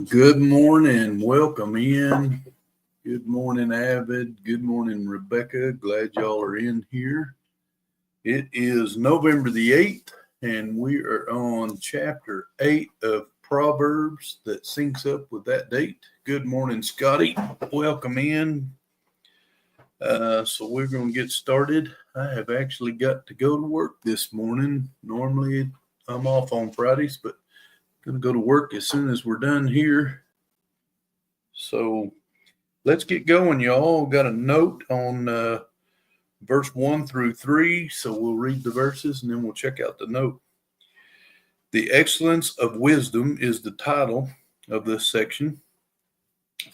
Good morning. Welcome in. Good morning, Avid. Good morning, Rebecca. Glad y'all are in here. It is November the 8th, and we are on chapter 8 of Proverbs that syncs up with that date. Good morning, Scotty. Welcome in. So we're going to get started. I have actually got to go to work this morning. Normally, I'm off on Fridays, but going to go to work as soon as we're done here. So let's get going, y'all. Got a note on verse 1 through 3. So we'll read the verses and then we'll check out the note. The excellence of wisdom is the title of this section.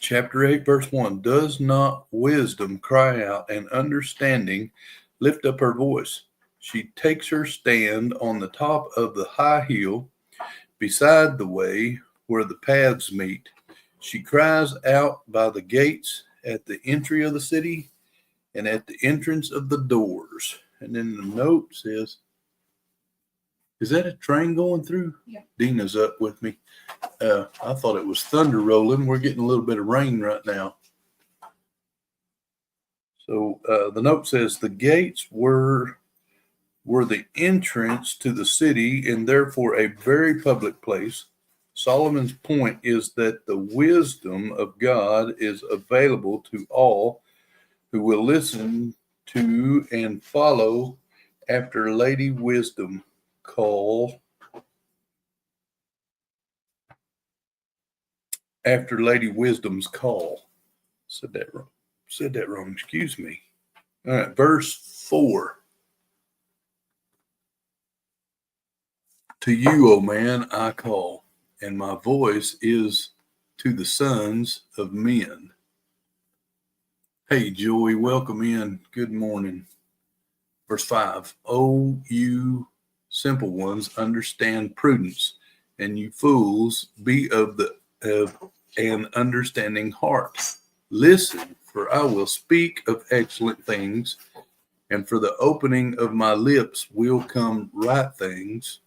Chapter 8, verse 1. Does not wisdom cry out and understanding lift up her voice? She takes her stand on the top of the high hill beside the way where the paths meet. She cries out by the gates at the entry of the city and at the entrance of the doors. And then the note says, is that a train going through? Yeah. Dina's up with me. I thought it was thunder rolling. We're getting a little bit of rain right now. So the note says the gates were the entrance to the city and therefore a very public place. Solomon's point is that the wisdom of God is available to all who will listen to and follow after Lady Wisdom's call. Said that wrong. Excuse me. All right, verse 4. To you, O man, I call, and my voice is to the sons of men. Hey, Joey, welcome in. Good morning. Verse 5. O you simple ones, understand prudence, and you fools, be of an understanding heart. Listen, for I will speak of excellent things, and for the opening of my lips will come right things.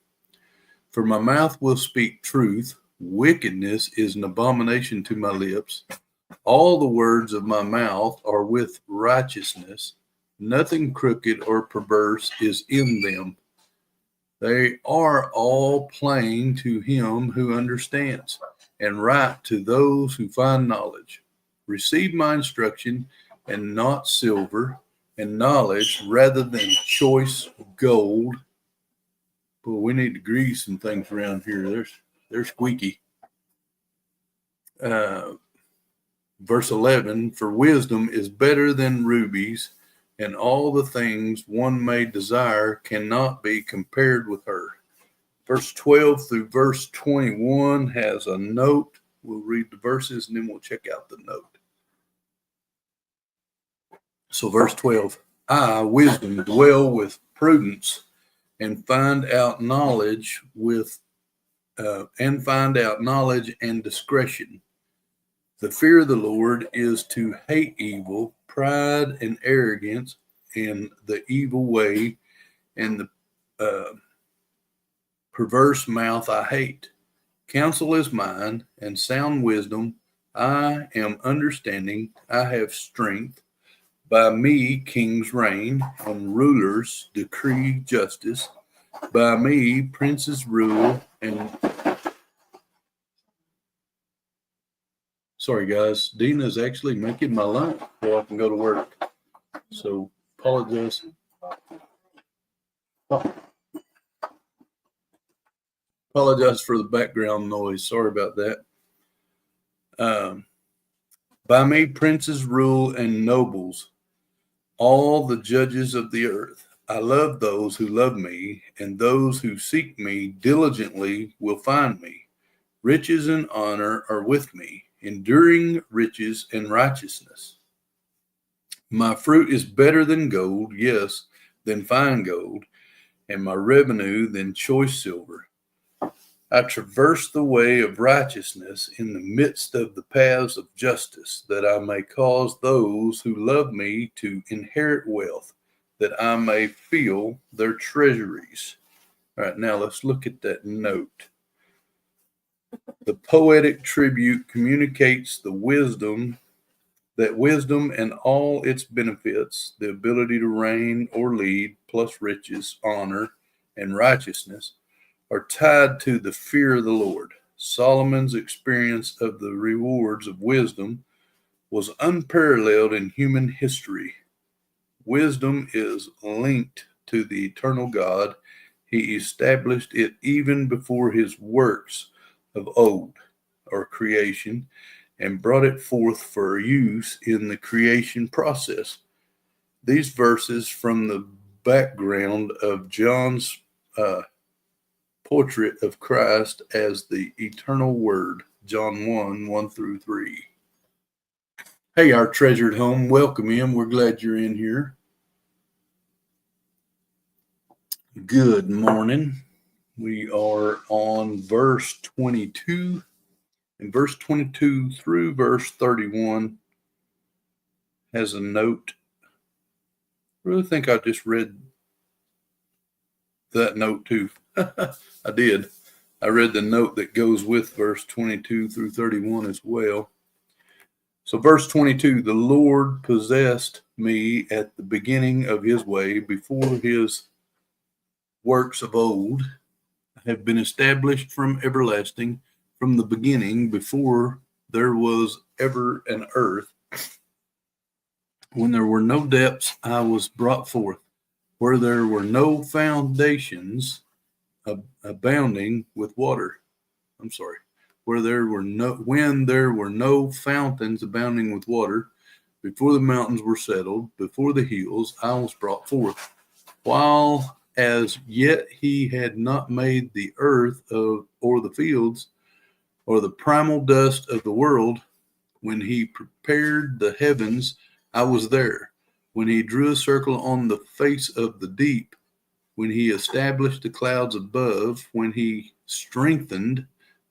For my mouth will speak truth. Wickedness is an abomination to my lips. All the words of my mouth are with righteousness. Nothing crooked or perverse is in them. They are all plain to him who understands, and right to those who find knowledge. Receive my instruction, and not silver, and knowledge rather than choice gold. But we need to grease some things around here. They're squeaky. Verse 11, for wisdom is better than rubies, and all the things one may desire cannot be compared with her. Verse 12 through verse 21 has a note. We'll read the verses and then we'll check out the note. So verse 12, I, wisdom, dwell with prudence and find out knowledge and discretion. The fear of the Lord is to hate evil, pride and arrogance, and the evil way, and the perverse mouth I hate. Counsel is mine, and sound wisdom. I am understanding. I have strength. By me kings reign, and rulers decree justice. By me princes rule, and sorry guys, Dina's actually making my lunch so I can go to work. So apologize for the background noise. Sorry about that. By me princes rule and nobles, all the judges of the earth. I love those who love me, and those who seek me diligently will find me. Riches and honor are with me, enduring riches and righteousness. My fruit is better than gold, yes, than fine gold, and my revenue than choice silver. I traverse the way of righteousness in the midst of the paths of justice, that I may cause those who love me to inherit wealth, that I may fill their treasuries. All right, now let's look at that note. The poetic tribute communicates the wisdom and all its benefits, the ability to reign or lead, plus riches, honor, and righteousness, are tied to the fear of the Lord. Solomon's experience of the rewards of wisdom was unparalleled in human history. Wisdom is linked to the eternal God. He established it even before his works of old or creation and brought it forth for use in the creation process. These verses from the background of John's portrait of Christ as the eternal Word, John 1 through 3. Hey, our treasured home, welcome in. We're glad you're in here. Good morning. We are on verse 22, and verse 22 through verse 31 has a note. I really think I just read that note too. I did. I read the note that goes with verse 22 through 31 as well. So verse 22, the Lord possessed me at the beginning of his way, before his works of old have been established from everlasting, from the beginning, before there was ever an earth. When there were no depths, I was brought forth. Where there were no foundations, abounding with water. When there were no fountains abounding with water, before the mountains were settled, before the hills, I was brought forth. While as yet he had not made the earth or the fields, or the primal dust of the world, when he prepared the heavens, I was there. When he drew a circle on the face of the deep, when he established the clouds above, when he strengthened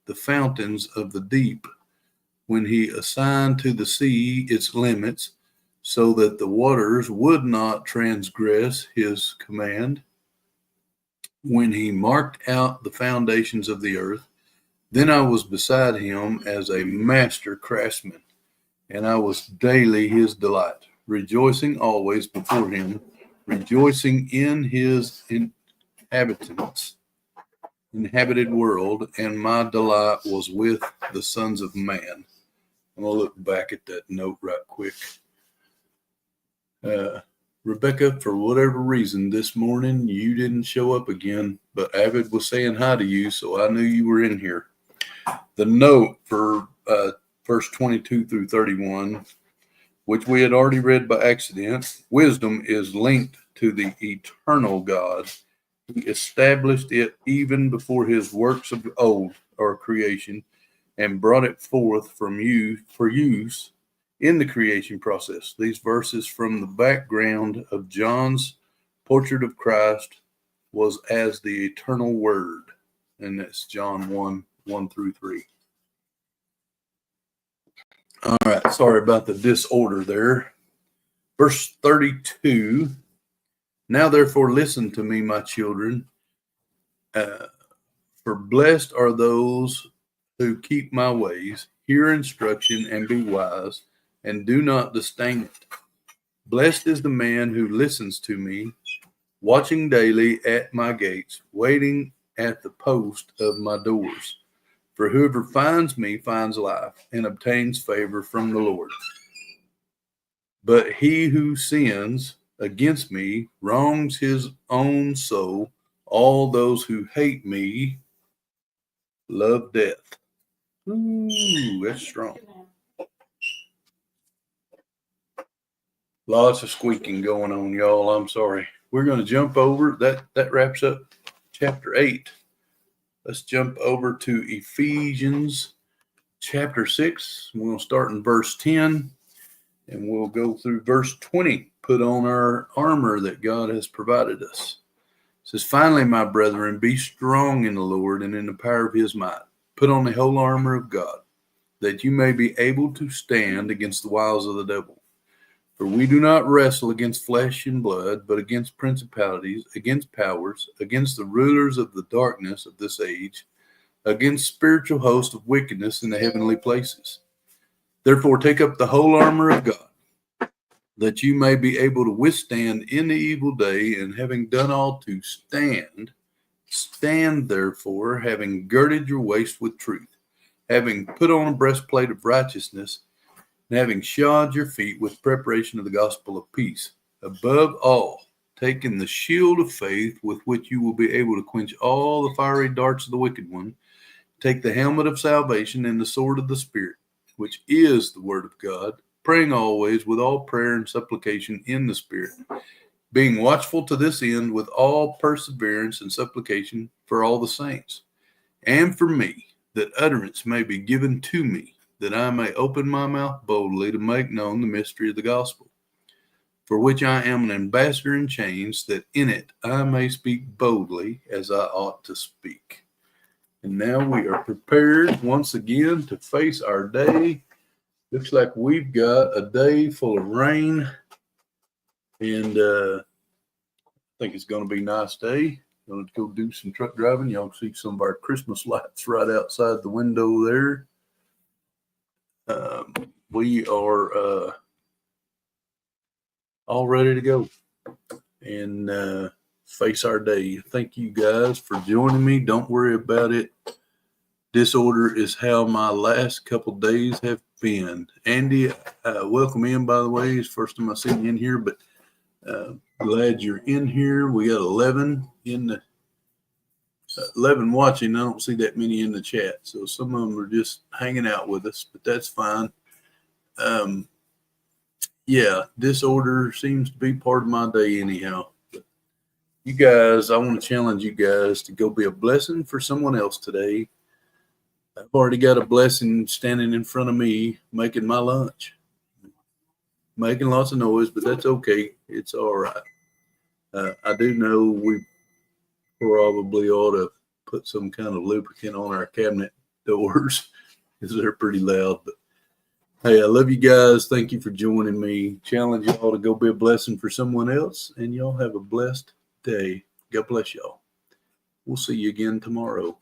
the fountains of the deep, when he assigned to the sea its limits, so that the waters would not transgress his command, when he marked out the foundations of the earth, then I was beside him as a master craftsman, and I was daily his delight, rejoicing always before him, rejoicing in his inhabited world, and my delight was with the sons of man. I'm going to look back at that note right quick. Rebecca, for whatever reason, this morning you didn't show up again, but Avid was saying hi to you, so I knew you were in here. The note for verse 22 through 31, which we had already read by accident, wisdom is linked to the eternal God. He established it even before his works of old or creation, and brought it forth for use in the creation process. These verses from the background of John's portrait of Christ was as the eternal Word, and that's John 1 through 3. All right, sorry about the disorder there. Verse 32, now therefore listen to me, my children, for blessed are those who keep my ways, hear instruction, and be wise, and do not disdain it. Blessed is the man who listens to me, watching daily at my gates, waiting at the post of my doors. For whoever finds me finds life and obtains favor from the Lord. But he who sins against me wrongs his own soul. All those who hate me love death. Ooh, that's strong. Lots of squeaking going on, y'all. I'm sorry. We're going to jump over. That wraps up chapter 8. Let's jump over to Ephesians chapter 6. We're going to start in verse 10, and we'll go through verse 20. Put on our armor that God has provided us. It says, finally, my brethren, be strong in the Lord and in the power of his might. Put on the whole armor of God, that you may be able to stand against the wiles of the devil. For we do not wrestle against flesh and blood, but against principalities, against powers, against the rulers of the darkness of this age, against spiritual hosts of wickedness in the heavenly places. Therefore, take up the whole armor of God, that you may be able to withstand in the evil day, and having done all to stand, stand therefore, having girded your waist with truth, having put on a breastplate of righteousness, and having shod your feet with preparation of the gospel of peace. Above all, taking the shield of faith, with which you will be able to quench all the fiery darts of the wicked one. Take the helmet of salvation and the sword of the Spirit, which is the word of God, praying always with all prayer and supplication in the Spirit, being watchful to this end with all perseverance and supplication for all the saints, and for me, that utterance may be given to me, that I may open my mouth boldly to make known the mystery of the gospel, for which I am an ambassador in chains, that in it I may speak boldly as I ought to speak. And now we are prepared once again to face our day. Looks like we've got a day full of rain, and I think it's going to be a nice day. Going to go do some truck driving. Y'all see some of our Christmas lights right outside the window there. We are all ready to go and face our day. Thank you guys for joining me. Don't worry about it. Disorder is how my last couple days have been. Andy, welcome in, by the way. It's the first time I see you in here, but glad you're in here. We got 11 in the 11 watching. I don't see that many in the chat, so some of them are just hanging out with us, but that's fine. Yeah, disorder seems to be part of my day anyhow. But you guys, I want to challenge you guys to go be a blessing for someone else today. I've already got a blessing standing in front of me making my lunch. Making lots of noise, but that's okay. It's all right. I do know we probably ought to put some kind of lubricant on our cabinet doors because they're pretty loud. But hey, I love you guys. Thank you for joining me. Challenge y'all to go be a blessing for someone else, and y'all have a blessed day. God bless y'all. We'll see you again tomorrow.